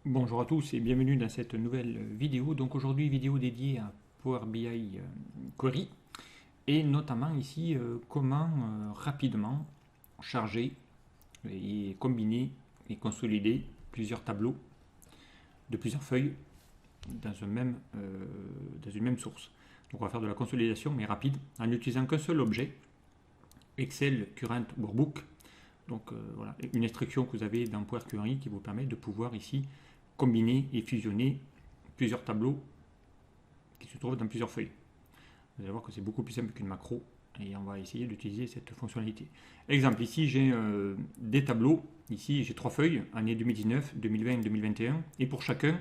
Bonjour à tous et bienvenue dans cette nouvelle vidéo. Donc aujourd'hui, vidéo dédiée à Power BI Query et notamment ici comment rapidement charger et combiner et consolider plusieurs tableaux de plusieurs feuilles dans une même source. Donc on va faire de la consolidation mais rapide en n'utilisant qu'un seul objet, Excel Current Workbook. Donc voilà, une instruction que vous avez dans Power Query qui vous permet de pouvoir ici combiner et fusionner plusieurs tableaux qui se trouvent dans plusieurs feuilles. Vous allez voir que c'est beaucoup plus simple qu'une macro et on va essayer d'utiliser cette fonctionnalité. Exemple, ici j'ai des tableaux, ici j'ai trois feuilles, année 2019, 2020 et 2021, et pour chacun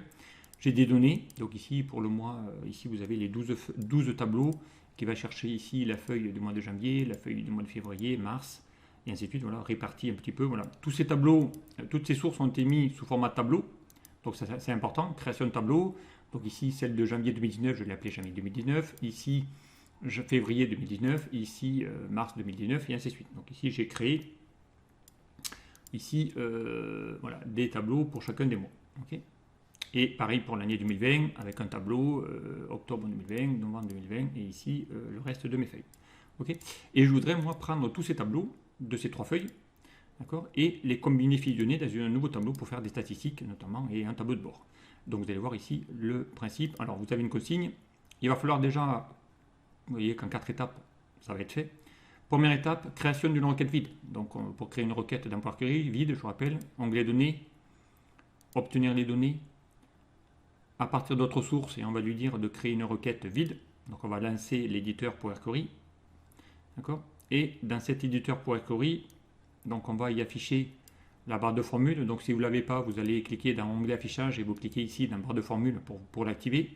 j'ai des données. Donc ici pour le mois, ici vous avez les 12 tableaux qui va chercher ici la feuille du mois de janvier, la feuille du mois de février, mars, et ainsi de suite, voilà, répartis un petit peu. Voilà. Tous ces tableaux, toutes ces sources ont été mises sous format tableau. Donc ça, c'est important, création de tableau. Donc ici, celle de janvier 2019, je l'ai appelée janvier 2019. Ici, février 2019. Ici, mars 2019, et ainsi de suite. Donc ici, j'ai créé ici, voilà, des tableaux pour chacun des mois. Okay, et pareil pour l'année 2020, avec un tableau, octobre 2020, novembre 2020, et ici, le reste de mes feuilles. Okay, et je voudrais, moi, prendre tous ces tableaux de ces trois feuilles, et les combiner, fusionner dans un nouveau tableau pour faire des statistiques notamment et un tableau de bord. Donc vous allez voir ici le principe. Alors vous avez une consigne, il va falloir déjà, vous voyez qu'en 4 étapes ça va être fait. Première étape, création d'une requête vide. Donc pour créer une requête dans Power Query vide, je vous rappelle, onglet données, obtenir les données à partir d'autres sources et on va lui dire de créer une requête vide. Donc on va lancer l'éditeur Power Query. D'accord. Et dans cet éditeur Power Query, donc on va y afficher la barre de formule. Donc si vous ne l'avez pas, vous allez cliquer dans onglet affichage et vous cliquez ici dans barre de formule pour l'activer.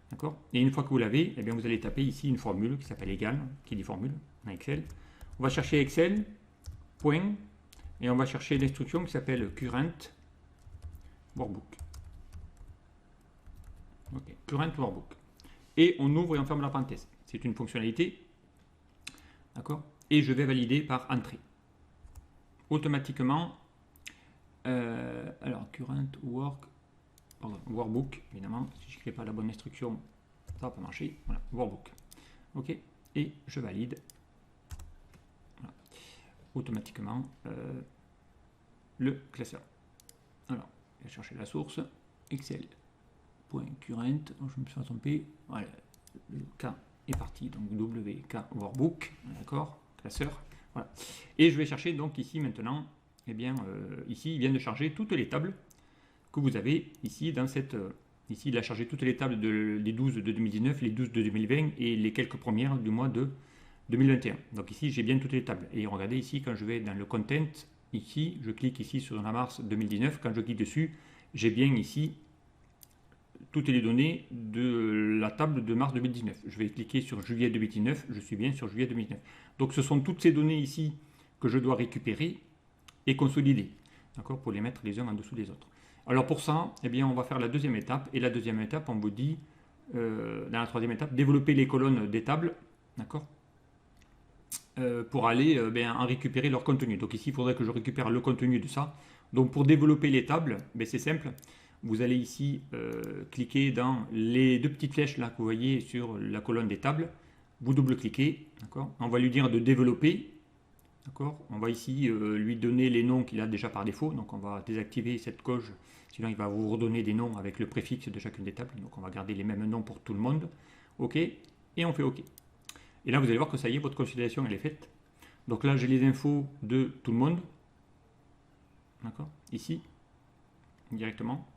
D'accord. Et une fois que vous l'avez, eh bien vous allez taper ici une formule qui s'appelle égal, qui dit formule dans Excel. On va chercher Excel, point, et on va chercher l'instruction qui s'appelle current workbook. Okay. Current workbook. Et on ouvre et on ferme la parenthèse. C'est une fonctionnalité. D'accord. Et je vais valider par entrée. Automatiquement, alors current workbook, évidemment, si je ne crée pas la bonne instruction, ça va pas marcher. Voilà, workbook. Ok, et je valide. Voilà. Automatiquement le classeur. Alors, je vais chercher la source, Excel.current, je me suis trompé. Voilà, le K est parti, donc WK workbook, d'accord, classeur. Voilà. Et je vais chercher donc ici maintenant, eh bien ici il vient de charger toutes les tables que vous avez ici dans cette. Ici il a chargé toutes les tables des 12 de 2019, les 12 de 2020 et les quelques premières du mois de 2021. Donc ici j'ai bien toutes les tables. Et regardez ici quand je vais dans le content, ici je clique ici sur la mars 2019, quand je clique dessus, j'ai bien ici toutes les données de la table de mars 2019. Je vais cliquer sur juillet 2019, je suis bien sur juillet 2019. Donc ce sont toutes ces données ici que je dois récupérer et consolider, d'accord, pour les mettre les uns en dessous des autres. Alors pour ça, eh bien, on va faire la deuxième étape, et la deuxième étape, on vous dit, dans la troisième étape, développer les colonnes des tables, d'accord, pour aller en récupérer leur contenu. Donc ici, il faudrait que je récupère le contenu de ça. Donc pour développer les tables, c'est simple. Vous allez ici cliquer dans les deux petites flèches là que vous voyez sur la colonne des tables. Vous double-cliquez, d'accord. On va lui dire de développer, d'accord. On va ici lui donner les noms qu'il a déjà par défaut. Donc on va désactiver cette coche, sinon il va vous redonner des noms avec le préfixe de chacune des tables. Donc on va garder les mêmes noms pour tout le monde. OK. Et on fait OK. Et là vous allez voir que ça y est, votre consolidation elle est faite. Donc là j'ai les infos de tout le monde, d'accord. Ici, directement.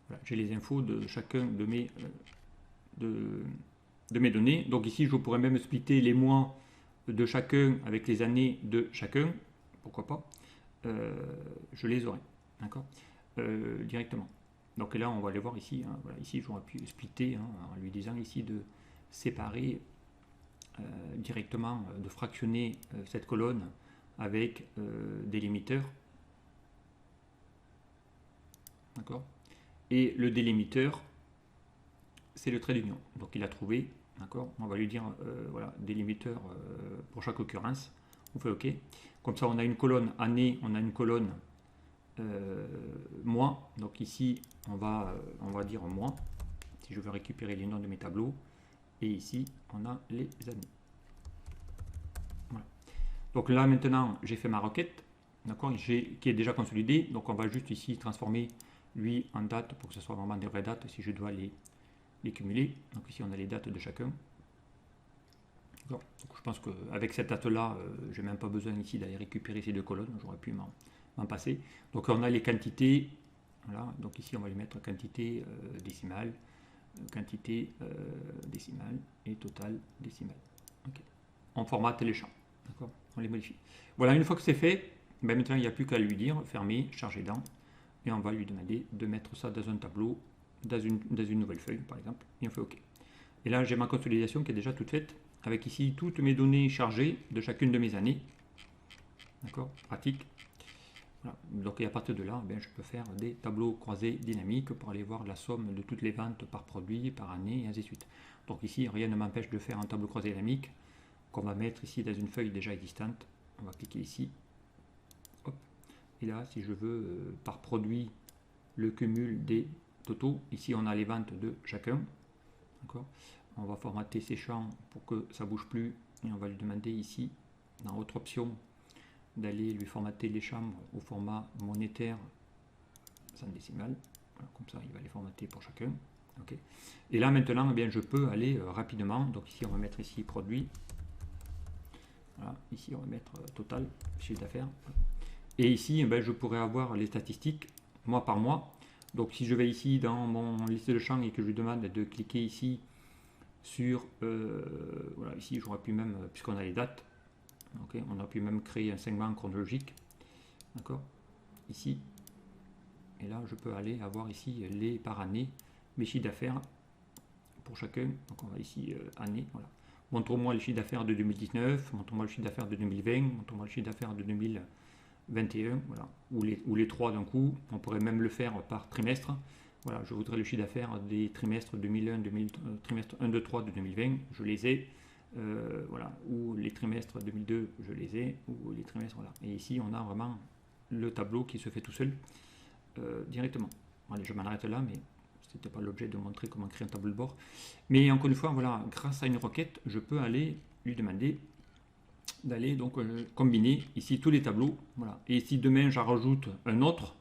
Voilà, j'ai les infos de chacun de mes données. Donc ici, je pourrais même splitter les mois de chacun avec les années de chacun. Pourquoi pas. Je les aurai. D'accord, directement. Donc là, on va aller voir ici. Hein, voilà, ici, j'aurais pu splitter en lui disant ici de séparer directement, de fractionner cette colonne avec des limiteurs. D'accord. Et le délimiteur, c'est le trait d'union. Donc il a trouvé, d'accord. On va lui dire, voilà, délimiteur pour chaque occurrence. On fait OK. Comme ça, on a une colonne année, on a une colonne mois. Donc ici, on va dire mois, si je veux récupérer les noms de mes tableaux. Et ici, on a les années. Voilà. Donc là, maintenant, j'ai fait ma requête, d'accord, qui est déjà consolidée. Donc on va juste ici transformer lui en date pour que ce soit vraiment des vraies dates si je dois les cumuler. Donc ici, on a les dates de chacun. Donc, je pense qu'avec cette date-là, je n'ai même pas besoin ici d'aller récupérer ces deux colonnes. J'aurais pu m'en passer. Donc on a les quantités. Voilà. Donc ici, on va lui mettre quantité décimale, quantité décimale et total décimale. Okay. On formate les champs. D'accord. On les modifie. Voilà, une fois que c'est fait, ben maintenant il n'y a plus qu'à lui dire fermer, charger dans. Et on va lui demander de mettre ça dans un tableau, dans une nouvelle feuille par exemple. Et on fait OK. Et là, j'ai ma consolidation qui est déjà toute faite, avec ici toutes mes données chargées de chacune de mes années. D'accord, pratique. Voilà. Donc et à partir de là, ben, je peux faire des tableaux croisés dynamiques pour aller voir la somme de toutes les ventes par produit, par année, et ainsi de suite. Donc ici, rien ne m'empêche de faire un tableau croisé dynamique qu'on va mettre ici dans une feuille déjà existante. On va cliquer ici. Hop. Et là, si je veux par produit le cumul des totaux, ici on a les ventes de chacun. On va formater ces champs pour que ça ne bouge plus et on va lui demander ici, dans autre option, d'aller lui formater les chambres au format monétaire sans décimale. Voilà, comme ça, il va les formater pour chacun. Okay. Et là maintenant, eh bien, je peux aller rapidement. Donc ici, on va mettre ici produit. Voilà, ici, on va mettre total, chiffre d'affaires. Et ici, eh bien, je pourrais avoir les statistiques mois par mois. Donc si je vais ici dans mon liste de champs et que je lui demande de cliquer ici sur, voilà, ici j'aurais pu même, puisqu'on a les dates, okay, on aurait pu même créer un segment chronologique, d'accord, ici, et là je peux aller avoir ici les par année, mes chiffres d'affaires pour chacun, donc on va ici année, voilà, montre-moi le chiffre d'affaires de 2019, montre-moi le chiffre d'affaires de 2020, montre-moi le chiffre d'affaires de 2021, voilà, ou les trois d'un coup. On pourrait même le faire par trimestre. Voilà, je voudrais le chiffre d'affaires des trimestres 2001, trimestre 1, 2, 3 de 2020, je les ai. Voilà, ou les trimestres 2002, je les ai, ou les trimestres, voilà. Et ici, on a vraiment le tableau qui se fait tout seul directement. Allez, je m'en arrête là, mais ce n'était pas l'objet de montrer comment créer un tableau de bord. Mais encore une fois, voilà, grâce à une requête, je peux aller lui demander d'aller donc combiner ici tous les tableaux. Voilà. Et si demain j'en rajoute un autre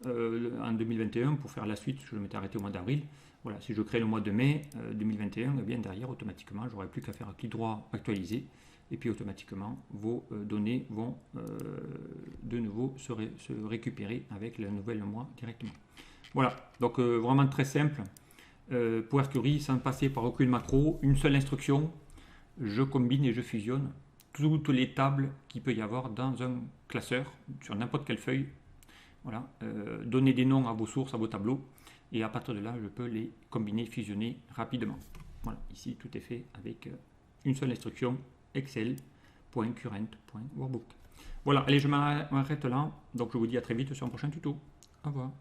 en 2021 pour faire la suite, je m'étais arrêté au mois d'avril. Voilà, si je crée le mois de mai 2021, eh bien derrière automatiquement j'aurai plus qu'à faire un clic droit actualiser et puis automatiquement vos données vont de nouveau se récupérer avec le nouvel mois directement. Voilà, donc vraiment très simple. Power Query sans passer par aucune macro, une seule instruction, je combine et je fusionne toutes les tables qu'il peut y avoir dans un classeur, sur n'importe quelle feuille. Voilà, donner des noms à vos sources, à vos tableaux, et à partir de là, je peux les combiner, fusionner rapidement. Voilà, ici, tout est fait avec une seule instruction, excel.current.workbook. Voilà, allez, je m'arrête là, donc je vous dis à très vite sur un prochain tuto. Au revoir.